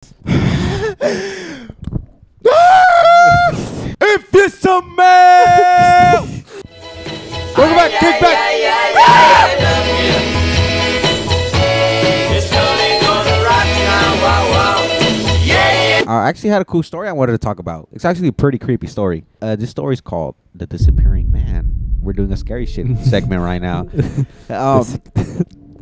If it's a man. Welcome back, Kickback. I actually had a cool story I wanted to talk about. It's actually a pretty creepy story. This story is called The Disappearing Man. We're doing a scary shit segment right now.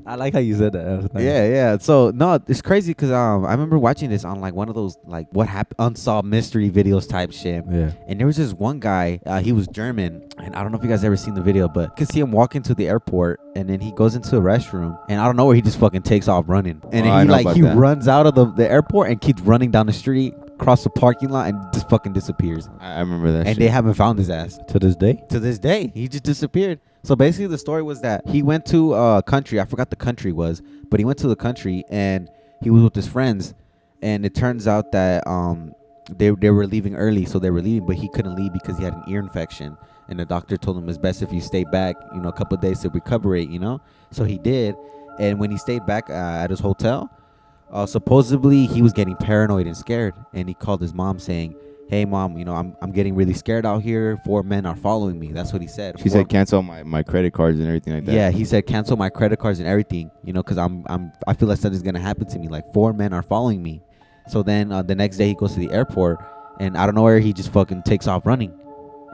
I like how you said that. That was nice. Yeah. So no, it's crazy because I remember watching this on like one of those like what happened unsolved mystery videos type shit. Yeah. And there was this one guy. He was German, and I don't know if you guys ever seen the video, but you can see him walk into the airport, and then he goes into a restroom, and I don't know where he just fucking takes off running, and then he runs out of the airport and keeps running down the street, across the parking lot, and just fucking disappears. I remember that. And shit. they haven't found his ass To this day? to this day. He just disappeared. So basically the story was that he went to a country. I forgot the country was, but he went to the country and he was with his friends, and it turns out that they were leaving early, so they were leaving, but he couldn't leave because he had an ear infection, and the doctor told him it's best if you stay back, a couple of days to recuperate, So he did, and when he stayed back at his hotel, supposedly he was getting paranoid and scared, and he called his mom saying, "Hey mom, I'm getting really scared out here. 4 men are following me." That's what he said. She said cancel my credit cards and everything like that. Yeah, he said cancel my credit cards and everything, because I feel like something's gonna happen to me. Like 4 men are following me. So then the next day he goes to the airport, and I don't know where he just fucking takes off running,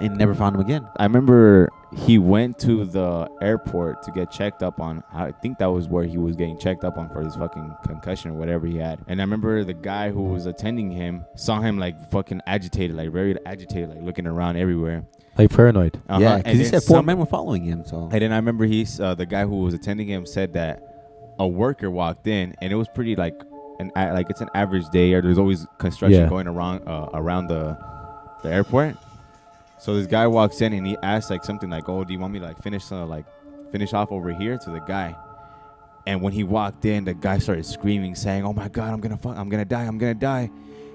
and never found him again. I remember he went to the airport to get checked up on. I think that was where he was getting checked up on for his fucking concussion or whatever he had. And I remember the guy who was attending him saw him like fucking agitated, like very agitated, like looking around everywhere. Like paranoid. Yeah, because he said 4 men were following him. So. And then I remember the guy who was attending him said that a worker walked in, and it was pretty like it's an average day, or there's always construction going around the airport. So this guy walks in and he asks like something like, "Oh, do you want me to like finish off over here?" to the guy. And when he walked in, the guy started screaming, saying, "Oh my God, I'm gonna die!"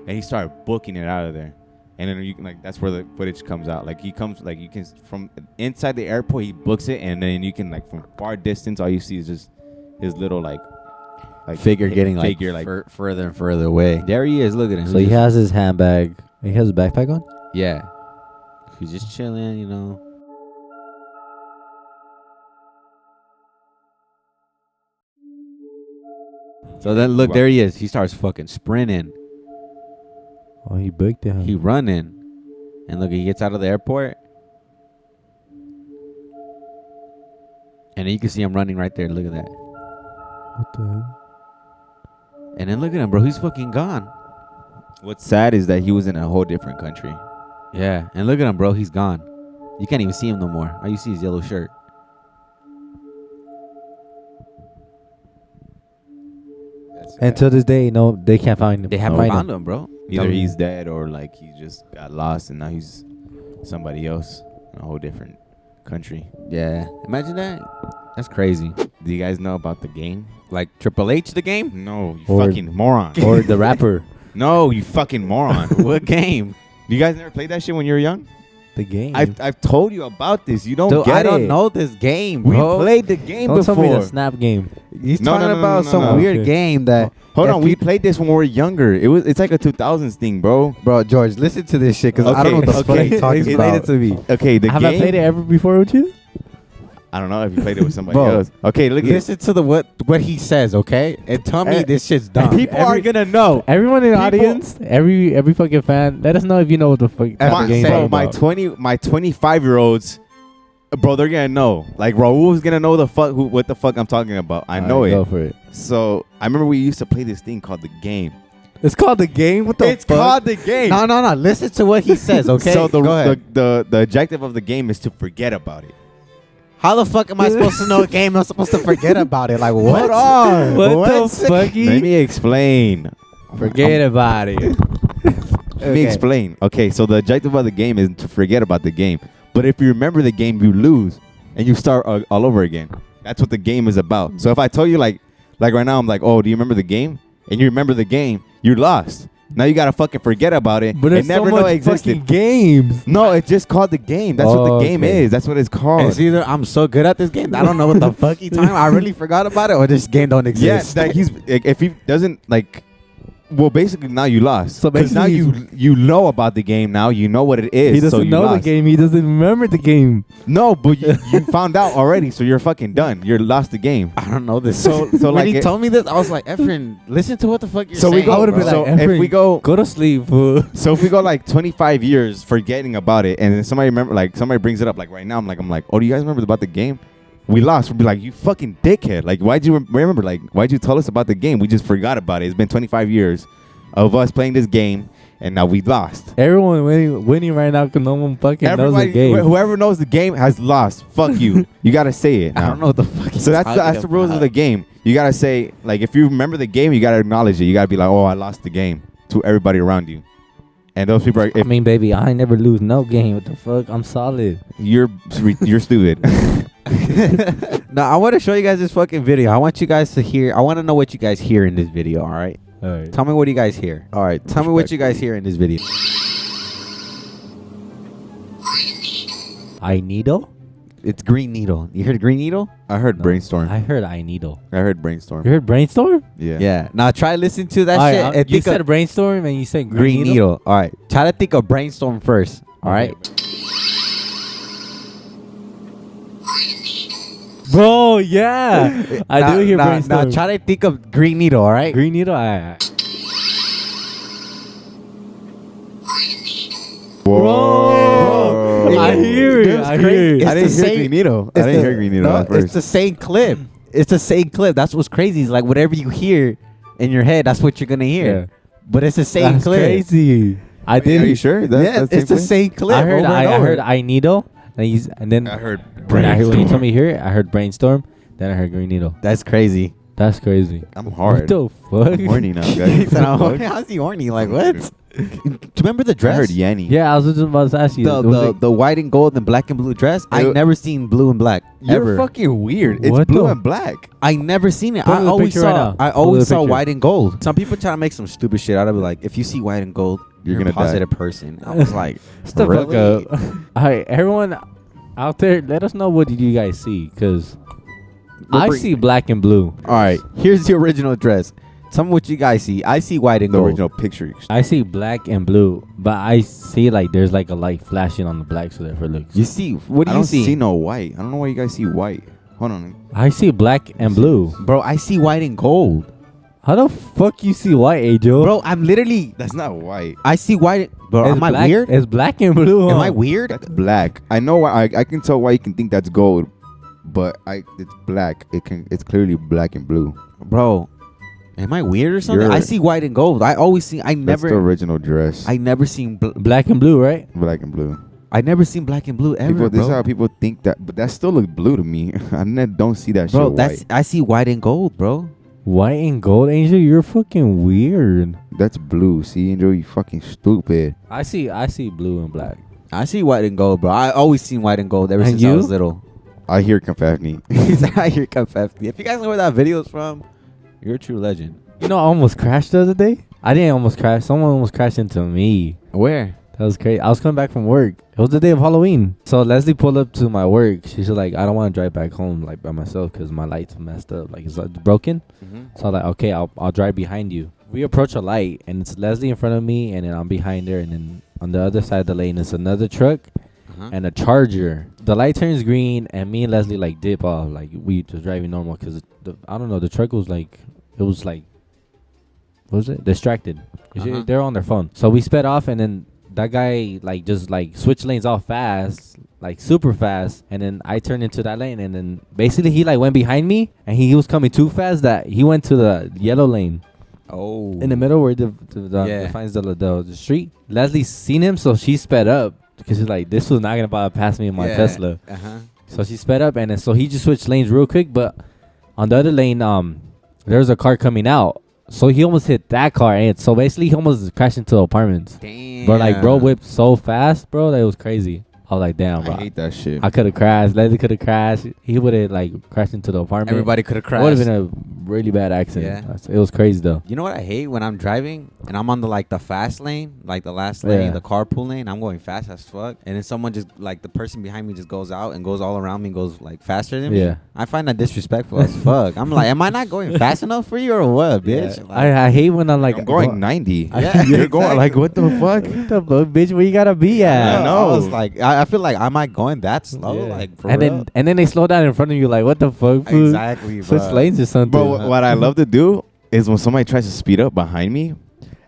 And he started booking it out of there. And then you can, like, that's where the footage comes out. Like he comes, like you can from inside the airport, he books it, and then you can like from far distance, all you see is just his little like figure getting further and further away. There he is. Look at him. So he has his handbag. He has his backpack on? Yeah. He's just chilling, So then look, there he is. He starts fucking sprinting. Oh, he booked him. He running. And look, he gets out of the airport. And then you can see him running right there. Look at that. What the hell? And then look at him, bro. He's fucking gone. What's sad is that he was in a whole different country. Yeah. And look at him, bro. He's gone. You can't even see him no more. All you see is yellow shirt. And to this day, no, they can't find him. They haven't found him, bro. Either he's dead or like he just got lost and now he's somebody else in a whole different country. Yeah. Imagine that. That's crazy. Do you guys know about the game? Like Triple H, the game? No, you fucking moron. Or the rapper. No, you fucking moron. What game? You guys never played that shit when you were young? The game. I've told you about this. You don't Dude, get it. I don't know this game, We bro. played the game Don't before. tell me the Snap game. He's No, talking no, no, about no, some no. weird Okay. game that... Hold if on, we you- played this when we were younger. It's like a 2000s thing, bro. Bro, George, listen to this shit, because I don't know what the fuck you're talking Explain about. it to me. Okay, the Have game. I played it ever before with you? I don't know if you played it with somebody Bro, else. Okay, look at Listen to what he says, okay? And tell me this shit's dumb. People are gonna know. Everyone in the People- audience, every fucking fan, let us know if you know what the fuck That's the the game game. Bro, about. my 25-year-olds, bro, they're gonna know. Like Raul's gonna know what the fuck I'm talking about. I know it. Go for it. So I remember we used to play this thing called the game. It's called the game. What the It's fuck? called the game. No. Listen to what he says, okay? So Go ahead. the objective of the game is to forget about it. How the fuck am I supposed to know a game? I'm supposed to forget about it. Like, what? Hold on. What the Let fucky? me explain. Forget about it. Let me explain. Okay, so the objective of the game is to forget about the game. But if you remember the game, you lose and you start all over again. That's what the game is about. So if I tell you like right now, I'm like, oh, do you remember the game? And you remember the game, you lost. Now you gotta fucking forget about it But and there's never so know much it existed. fucking games. No, it's just called the game. That's what the game Okay. is. That's what it's called. It's either I'm so good at this game, I don't know what the fuck he time. I really forgot about it, or this game don't Yeah, exist. like if he doesn't like Well, basically now you lost. So 'Cause now basically you know about the game now. You know what it is. He doesn't so you know lost. the game. He doesn't remember the game. No, but you found out already, so you're fucking done. You're lost the game. I don't know this. So when like he told me this, I was like, Efren, listen to what the fuck you're So we saying. go- I would have been So like, if Efren, we go- go to sleep, fool. So if we go like 25 years forgetting about it, and then somebody brings it up, like right now, I'm like, oh, do you guys remember about the game? We lost. We'll be like, you fucking dickhead. Like, why'd you remember? Like, why'd you tell us about the game? We just forgot about it. It's been 25 years of us playing this game, and now we lost. Everyone winning right now because no one fucking knows the game. Whoever knows the game has lost. Fuck you. You gotta say it. I now. don't know what the fuck. So that's the rules of the game. You gotta say, like, if you remember the game, you gotta acknowledge it. You gotta be like, oh, I lost the game to everybody around you. And those people are. I mean, baby, I ain't never lose no game. What the fuck? I'm solid. You're stupid. Now I want to show you guys this fucking video. I want you guys to hear. I want to know what you guys hear in this video. All right. All right. Tell me what you guys hear. All right. Tell me what you guys hear in this video. I needle? It's Green Needle. You heard Green Needle? I heard No, Brainstorm. I heard I needle. I heard Brainstorm. You heard Brainstorm? Yeah. Yeah. Now try listen to that All right, shit. And you think said of Brainstorm and you said Green Needle. All right. Try to think of Brainstorm first. All right. Bro, yeah. I do hear Brainstorm. Now try to think of Green Needle. All right. Green needle? Whoa. I hear it. Dude, it's I crazy. hear it. I It's didn't the hear same- Green Needle. I It's didn't the- hear Green Needle no, at first. it's the same clip. It's the same clip. That's what's crazy. Is like whatever you hear in your head, that's what you're gonna hear. Yeah. But it's the same That's clip. crazy. I Are did. you sure? Yeah, it's the same clip. I heard over and I over. heard I needle. And then I heard when I heard when you told Brainstorm. me hear it, I heard Brainstorm. Then I heard Green Needle. That's crazy. That's crazy. I'm hard. What the fuck? I'm horny now, He guys. said, how's he horny? Like what? Do you remember the I dress? heard Yanni. Yeah, I was just about to ask you. The white and gold and black and blue dress. I It- never seen blue and black You're ever. fucking weird. It's What blue the- and black. I never seen it. Put I the always picture saw. right now. I Put always the saw picture. white and gold. Some people try to make some stupid shit out of it. Like if you see white and gold, You're you're gonna a die. positive person. I was like, Step really? up. All right, everyone out there, let us know what did you guys see, because I see black and blue. All right, here's the original dress. Tell me what you guys see. I see white and The gold. original picture. I see black and blue, but I see like there's like a light flashing on the black, so therefore looks. You see? What do I you don't see? see no white. I don't know why you guys see white. Hold on. I see black and blue. Bro, I see white and gold. How the fuck you see white, Angel? Bro, I'm literally. That's not white. I see white. Bro, It's am I black, weird? It's black and blue. Am huh? I weird? That's black. I know why. I can tell why you can think that's gold, but it's black. It's clearly black and blue. Bro, am I weird or something? You're- I see white and gold. I always see. I That's the never. original dress. I never seen. Black and blue, right? Black and blue. I never seen black and blue ever, People, this is bro. how people think that, but that still looks blue to me. Don't see that Bro, shit that's white. I see white and gold, bro. White and gold, Angel. You're fucking weird. That's blue. See, Angel, you fucking stupid. I see blue and black. I see white and gold, bro. I always seen white and gold ever And since I you? was little. I hear Confafney. I hear Confafney. If you guys know where that video is from, you're a true legend. You know, I almost crashed the other day. I didn't almost crash. Someone almost crashed into me. Where? That was crazy. I was coming back from work. It was the day of Halloween. So Leslie pulled up to my work. She's like, I don't want to drive back home like by myself because my light's messed up. Like it's broken. So I'm like, okay, I'll drive behind you. We approach a light and it's Leslie in front of me and then I'm behind her, and then on the other side of the lane is another truck and a Charger. The light turns green and me and Leslie like dip off. Like we just driving normal because I don't know, the truck was like, it was like, what was it? Distracted. They're on their phone. So we sped off and then that guy like just like switched lanes off fast, like super fast, and then I turned into that lane, and then basically he like went behind me and he was coming too fast that he went to the yellow lane. Oh. In the middle where defines the street. Leslie seen him, so she sped up because she's like, this was not gonna bother pass me in my Tesla. So she sped up, and then so he just switched lanes real quick. But on the other lane, there's a car coming out, so he almost hit that car, and so basically he almost crashed into apartments. Damn. But like, bro whipped so fast, bro, that it was crazy. I was like, damn, bro. I hate that shit. I could have crashed. Leslie could have crashed. He would have like crashed into the apartment. Everybody could have It would crashed. have been a really bad accident. Yeah. It was crazy though. You know what I hate when I'm driving and I'm on the fast lane, like the last lane, Yeah. the carpool lane. I'm going fast as fuck, and then someone just like the person behind me just goes out and goes all around me and goes like faster than me. Yeah. I find that disrespectful as fuck. I'm like, am I not going fast enough for you or what, bitch? Yeah. Like, I hate when I'm like I'm going 90. Yeah, You're going like, what the fuck? What the fuck, bitch? Where you gotta be at? I know. I was like, I feel like, am I going that slow? Yeah. Like, for and real? then they slow down in front of you. Like, what the fuck, fool? Exactly, Switch bro. lanes or something. But what I love to do is when somebody tries to speed up behind me,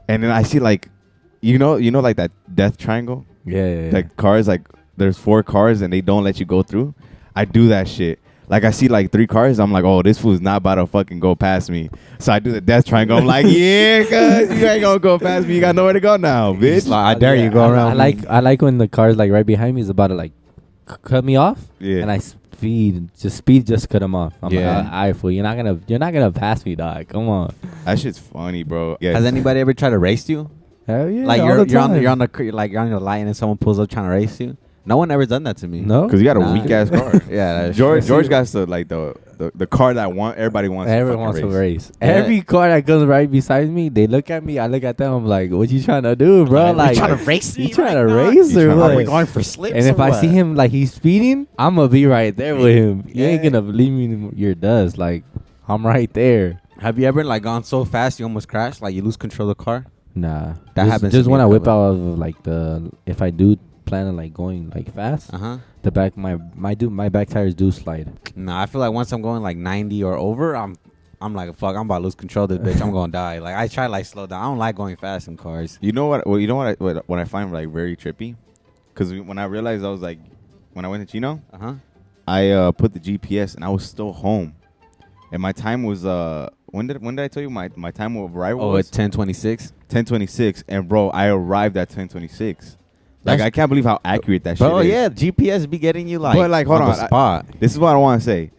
and then I see like, you know, like that death triangle. Yeah. Like cars, like there's 4 cars and they don't let you go through. I do that shit. Like I see like 3 cars, I'm like, oh, this fool's not about to fucking go past me. So I do the death triangle. I'm like, yeah, cuz you ain't gonna go past me. You got nowhere to go now, bitch. Like, I dare you go around. I like when the car's like right behind me is about to like cut me off. Yeah. And I speed just cut him off. I'm Yeah. like, all right, fool, you're not gonna pass me, dog. Come on. That shit's funny, bro. Yeah. Has anybody ever tried to race you? Hell yeah. Like all you're the time. on the light and then someone pulls up trying to race you. No one ever done that to me. No. Because you got a Nah. weak ass car. Yeah, that's George true. got the car that everybody wants. Everyone to wants to race. Yeah. Every car that goes right beside me, they look at me. I look at them. I'm like, "What you trying to do, bro? Like, trying to race me You trying right to now? race You or tryna- what? Are we going for slips? And if or I what? see him like he's speeding, I'm gonna be right there with him. You ain't Yeah. gonna leave me in your dust. Like, I'm right there. Have you ever like gone so fast you almost crashed? Like you lose control of the car? Nah, That happens Just to me when a I whip couple. out of like if I do plan on like going like fast, the back my back tires do slide. No, I feel like once I'm going like 90 or over, I'm like, fuck, I'm about to lose control of this bitch. I'm gonna die. Like I try to like slow down. I don't like going fast in cars. You know what? Well, you know what I find like very trippy, because when I realized I was like, when I went to Chino, I put the GPS and I was still home, and my time was when did I tell you my time of arrival? Oh, was it's 10:26. 10:26, and bro, I arrived at 10:26. Like I can't believe how accurate that shit Bro, is. yeah, GPS be getting you like, But, like, hold on on, the spot. This is what I want to say.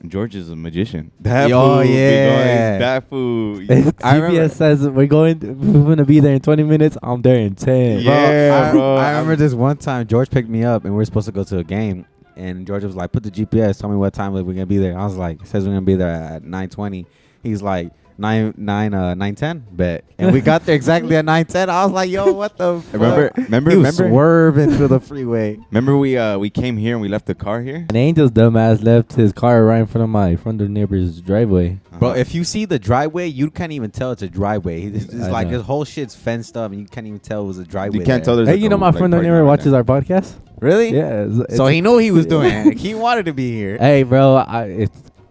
George is a magician. That Oh, fool be yeah. going- that fool. I remember- GPS says we're gonna be there in 20 minutes. I'm there in 10. Yeah, bro. I remember this one time George picked me up and we were supposed to go to a game, and George was like, "Put the GPS. Tell me what time we're gonna be there." I was like, "It says we're gonna be there at 9:20." He's like, 9:10, bet. And we got there exactly at 9:10. I was like, "Yo, what the fuck?" Remember, He was swerving through the freeway. Remember we came here and we left the car here. And Angel's dumbass left his car right in front of my front door neighbor's driveway. Bro, if you see the driveway, you can't even tell it's a driveway. It's I like know. his whole shit's fenced up, and you can't even tell it was a driveway. You can't tell there. there's. Hey, you know my front door neighbor watches our podcast. Really? Yeah. So he knew he was doing it. He wanted to be here. Hey, bro,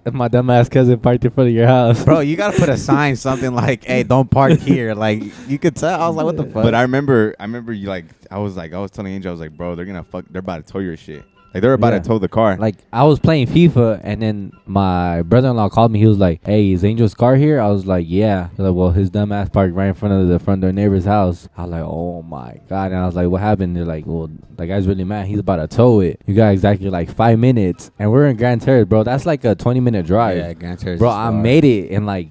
it's my dumbass cousin parked in front of your house. Bro, you gotta put a sign, something like, "Hey, don't park here." Like you could tell. I was like, "What the fuck?" But I remember you like. I was telling Angel, I was like, bro, they're about to tow your shit. Like they're about to tow the car. Like I was playing FIFA, and then my brother-in-law called me. He was like, "Hey, is Angel's car here?" I was like, "Yeah." He's like, "Well, his dumb ass parked right in front of the front door neighbor's house." I was like, "Oh my god!" And I was like, "What happened?" They're like, "Well, the guy's really mad. He's about to tow it. You got exactly like 5 minutes, and we're in Grand Terrace, bro. That's like a 20-minute drive." yeah, Grand Terrace. Bro, is I far. made it in like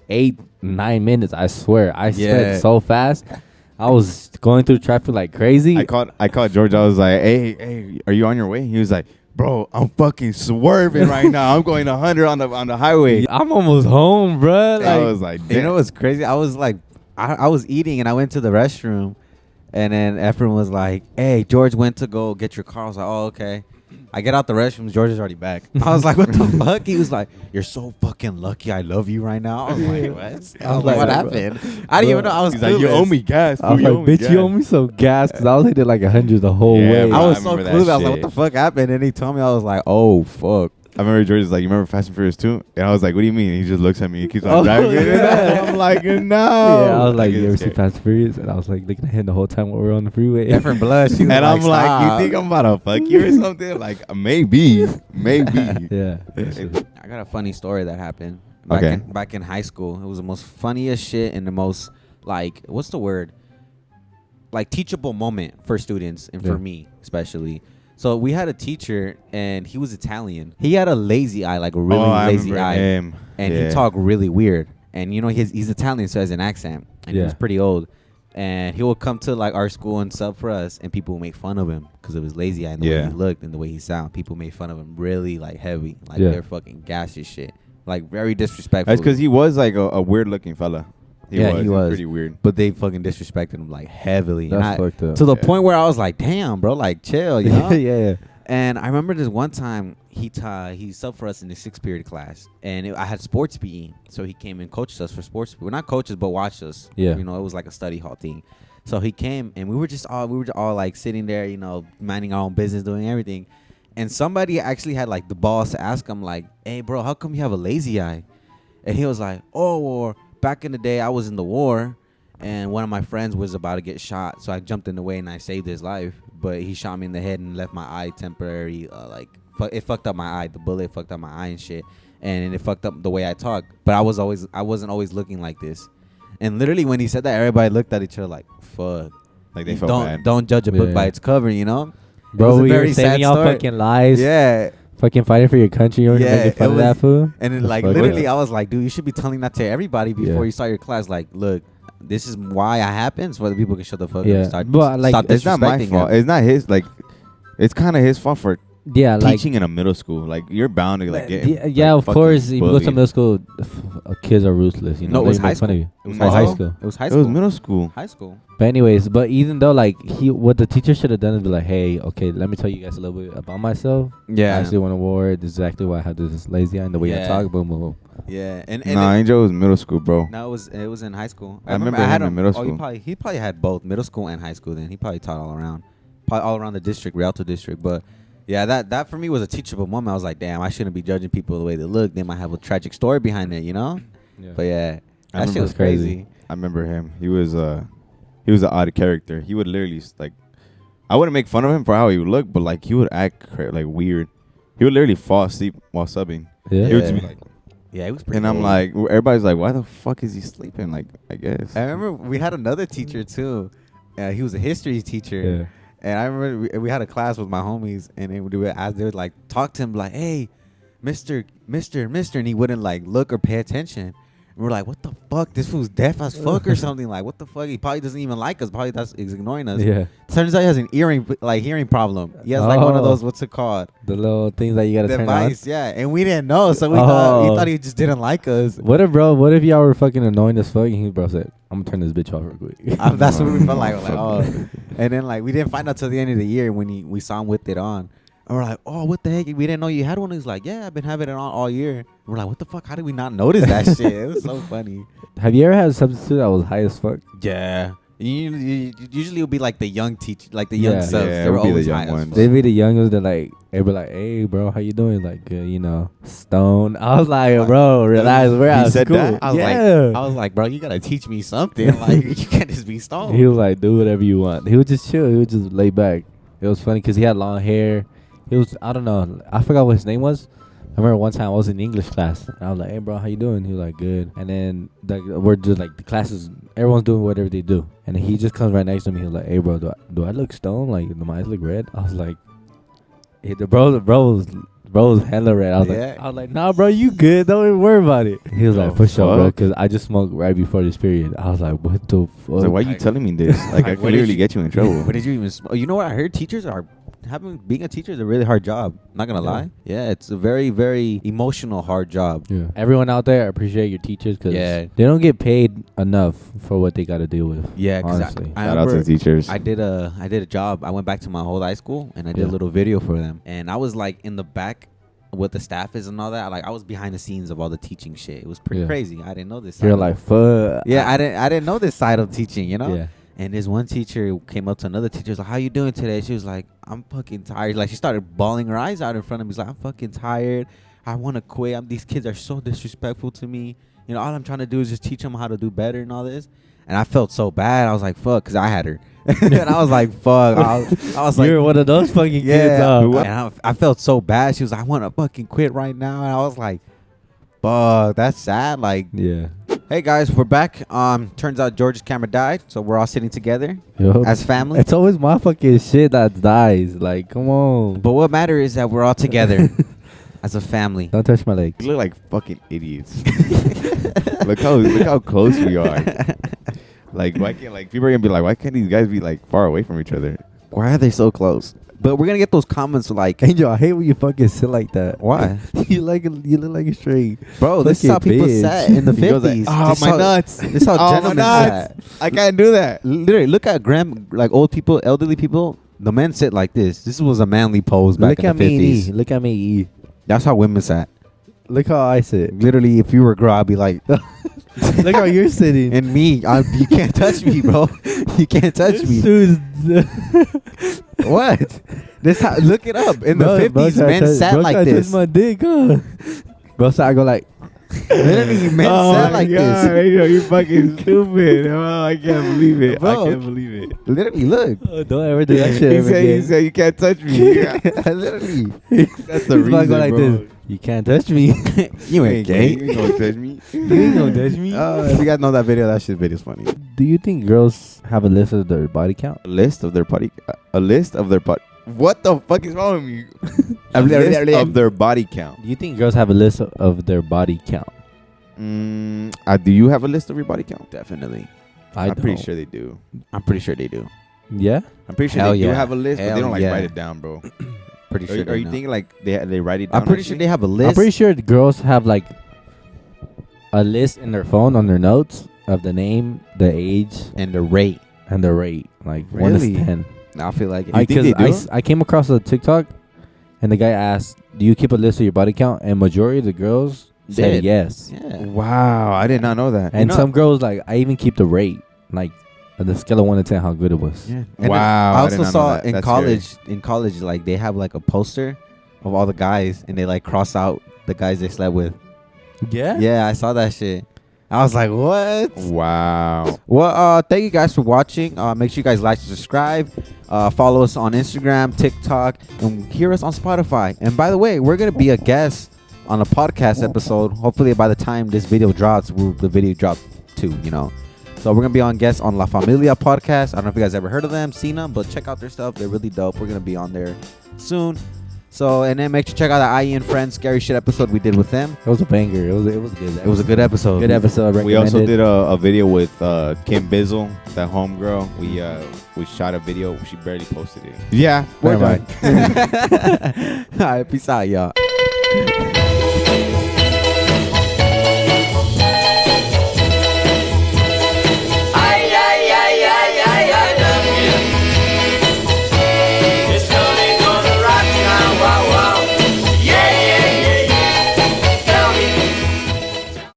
8-9 minutes. I swear, I Yeah. sped so fast. I was going through traffic like crazy. I called George. I was like, hey, are you on your way? He was like, bro, I'm fucking swerving right now. I'm going 100 on the highway. I'm almost home, bro. I Like, was like, You know what's crazy? I was like, I was eating and I went to the restroom, and then Efren was like, "Hey, George went to go get your car." I was like, "Oh, okay." I get out the restroom. George is already back. I was like, "What the fuck?" He was like, "You're so fucking lucky. I love you right now." I was like, "What?" I was like, "What happened?" I didn't even know. I was he's like, you clueless. owe me gas. I was fool. like, bitch, you owe me some gas because I was hitting like 100 the whole Yeah, way. bro. I was I so remember that clueless. I was like, shit. "What the fuck happened?" And he told me. I was like, "Oh fuck." I remember George was like, you remember Fast and Furious 2? And I was like, what do you mean? And he just looks at me and keeps on Oh, driving. yeah. I'm like, no. Yeah, I was like, you ever it's see okay. Fast and Furious? And I was like looking at him the whole time while we were on the freeway. Different blood. She was And I'm like, "Stop." you think I'm about to fuck you or something? Like, maybe. Yeah. I got a funny story that happened Okay. back in high school. It was the most funniest shit and the most like, what's the word? Like teachable moment for students and for Yeah. me especially. So we had a teacher and he was Italian. He had a lazy eye, like a really I lazy remember eye, him. and Yeah. he talked really weird. And you know he's Italian, so he has an accent, and he Yeah. was pretty old. And he would come to like our school and sub for us, and people would make fun of him because of his lazy eye and the way he looked and the way he sound. People made fun of him really like heavy, like they're fucking gassy shit, like very disrespectful. That's because he was like a weird looking fella. He was pretty weird. But they fucking disrespected him like heavily. That's fucked up. To the point where I was like, damn, bro, like chill, you know? Yeah. And I remember this one time he subbed for us in the 6th period class, and I had sports PE, so he came and coached us for sports. We're not coaches, but watched us. Yeah, you know, it was like a study hall thing. So he came, and we were all like sitting there, you know, minding our own business, doing everything. And somebody actually had like the balls to ask him, like, "Hey, bro, how come you have a lazy eye?" And he was like, "Oh, well, back in the day, I was in the war, and one of my friends was about to get shot, so I jumped in the way and I saved his life. But he shot me in the head and left my eye temporary, it fucked up my eye. The bullet fucked up my eye and shit, and it fucked up the way I talk. But I wasn't always looking like this." And literally when he said that, everybody looked at each other like, "Fuck." Like they felt bad. Don't judge a book by its cover, you know? Bro, we were saving y'all fucking lives. Yeah. Fucking fighting for your country. You were making fun of that fool. And then, like, literally, I was like, dude, you should be telling that to everybody before you start your class. Like, look, this is why it happens, so other people can shut the fuck up and start. But like, it's not my fault. It's not his. Like, it's kind of his fault for teaching in a middle school. Like, you're bound to like get. Of course. If you go to middle school, kids are ruthless. You know, no, it was high school. It was high school. It was high school. It was middle school. High school. But anyways, even though like what the teacher should have done is be like, hey, okay, let me tell you guys a little bit about myself. Yeah. I actually went to war. This is exactly why I have this lazy eye and the way I talk. Boom, boom, boom. Yeah. And Angel was middle school, bro. No, it was in high school. I remember him in middle school. He probably had both middle school and high school. Then he probably taught all around the district, Rialto district. But yeah, that for me was a teachable moment. I was like, damn, I shouldn't be judging people the way they look. They might have a tragic story behind it, you know? Yeah. But yeah, that shit was crazy. I remember him. He was an odd character. He would literally like, I wouldn't make fun of him for how he would look, but like he would act like weird. He would literally fall asleep while subbing. Yeah. He would just be like, yeah, it was pretty. And I'm like, everybody's like, why the fuck is he sleeping? Like, I guess. I remember we had another teacher too. He was a history teacher. Yeah. And I remember we had a class with my they would like talk to him like, "Hey, Mister," and he wouldn't like look or pay attention. And we're like, "What the fuck? This fool's deaf as fuck or something." Like, what the fuck? He probably doesn't even like us. Probably he's ignoring us. Yeah. Turns out he has an hearing problem. He has like one of those, what's it called? The little things that you gotta turn on. Yeah. And we didn't know, so we thought he just didn't like us. What if y'all were fucking annoying as fuck and he said, "I'm gonna turn this bitch off real quick." That's what we felt like. We're like, oh. And then like we didn't find out till the end of the year when we saw him with it on. And we're like, "Oh, what the heck? We didn't know you had one." He's like, "Yeah, I've been having it on all year." And we're like, "What the fuck? How did we not notice that shit?" It was so funny. Have you ever had a substitute that was high as fuck? Yeah. Usually it would be like the young teacher, like the young subs. Yeah, they were always the high young ones. They'd be the young ones that like, they'd be like, "Hey, bro, how you doing?" Like, stone. I was like, "Bro, relax. We're out of school." That? I was like, "Bro, you gotta teach me something. Like, you can't just be stoned." He was like, "Do whatever you want." He would just chill. He would just lay back. It was funny because he had long hair. He was, I don't know, I forgot what his name was. I remember one time I was in English class and I was like, "Hey, bro, how you doing?" He was like, "Good." And then we're just like, the classes, everyone's doing whatever they do. And then he just comes right next to me. He was like, "Hey, bro, do I look stoned? Like, do my eyes look red?" I was like, the bro was hella red. I was like, "Nah, bro, you good. Don't even worry about it." He was like, "For sure, bro," because I just smoked right before this period. I was like, "What the fuck?" So why are you telling me this? Like, I could literally get you in trouble. What did you even smoke? You know what I heard? Teachers are being a teacher is a really hard job. Not gonna lie. Yeah, it's a very, very emotional, hard job. Yeah. Everyone out there, appreciate your teachers because they don't get paid enough for what they got to deal with. Yeah, honestly. Shout out to teachers. I did a job. I went back to my whole high school and I did a little video for them. And I was like in the back with the staff is and all that. Like I was behind the scenes of all the teaching shit. It was pretty crazy. I didn't know this. You're like, fuck. Yeah, I didn't know this side of teaching. You know. Yeah. And this one teacher came up to another teacher, was like, "How you doing today?" She was like, "I'm fucking tired." Like she started bawling her eyes out in front of me. She's like, "I'm fucking tired. I want to quit. These kids are so disrespectful to me. You know, all I'm trying to do is just teach them how to do better and all this." And I felt so bad. I was like, "Fuck," because I had her. And I was like, "Fuck." I was like, "You're one of those fucking kids." And I felt so bad. She was like, "I want to fucking quit right now." And I was like, "Fuck, that's sad." Like, yeah. Hey guys, we're back. Turns out George's camera died, so we're all sitting together as family. It's always my fucking shit that dies. Like, come on. But what matters is that we're all together as a family. Don't touch my legs. You look like fucking idiots. Look how close we are. Like, why can't people are gonna be like, why can't these guys be like far away from each other? Why are they so close? But we're gonna get those comments like, Angel, I hate when you fucking sit like that. Why? you look like a straight. bro, this is how fucking people bitch. sat in the He goes like, 50s. oh, This my how- nuts. This is how Oh, my gentlemen nuts. sat. I can't do that. Literally, look at like old people, elderly people. The men sit like this. This was a manly pose back Look in at the me, 50s. look at me. That's how women sat. Look how I sit. Literally, if you were a girl, I'd be like, Look how you're sitting. and me, you can't touch me, bro. You can't touch me. What? This how, look it up. In the 50s, men sat like this. my dick, huh? Bro, so I go like. Literally, men sat like this. Yo, you're fucking stupid. Oh, I can't believe it. Bro. I can't believe it. Literally, look. Oh, don't ever do that shit. He said you can't touch me. Literally. That's the He's about to reason, go like bro. this. You can't touch me. You ain't gay. You ain't gonna touch me. You ain't gonna touch me. If you guys know that video, that shit video's funny. Do you think girls have a list of their body count? A list of their body. What the fuck is wrong with you? A list of their body count. Do you think girls have a list of their body count? Do you have a list of your body count? Definitely. I'm pretty don't. sure they do. I'm pretty sure they do. Yeah. I'm pretty sure Hell they do yeah. have a list, but Hell they don't like yeah. write it down, bro. Pretty sure. Are you thinking like they write it down? I'm pretty sure they have a list. I'm pretty sure the girls have like a list in their phone on their notes of the name, the age, and the rate. and the rate. Like 1 Really? to 10. I feel like it. think they do? I came across a TikTok and the guy asked, do you keep a list of your body count? And majority of the girls said Did. yes. Yeah. Wow, I did not know that. And some girls like, I even keep the rate. Like on the scale of 1 to 10 how good it was. Yeah. Wow, And then I I did also not know saw that. in That's college. In college, like they have like a poster of all the guys, and they like cross out the guys they slept with. Yeah? Yeah, I saw that shit. I was like, what? Wow. Well, thank you guys for watching. Make sure you guys like and subscribe. Follow us on Instagram, TikTok, and hear us on Spotify. And by the way, we're gonna be a guest on a podcast episode. Hopefully, by the time this video drops, the video dropped too. You know, so we're gonna be on guest on La Familia podcast. I don't know if you guys ever heard of them, seen them, but check out their stuff. They're really dope. We're gonna be on there soon. So, and then make sure to check out the IE and Friends Scary Shit episode we did with them. It was a banger. It was good. It was a good episode. Good episode. We also recommended. did a video with Kim Bizzle, that homegirl. We shot a video. She barely posted it. Yeah, Never we're done. All right, peace out, y'all.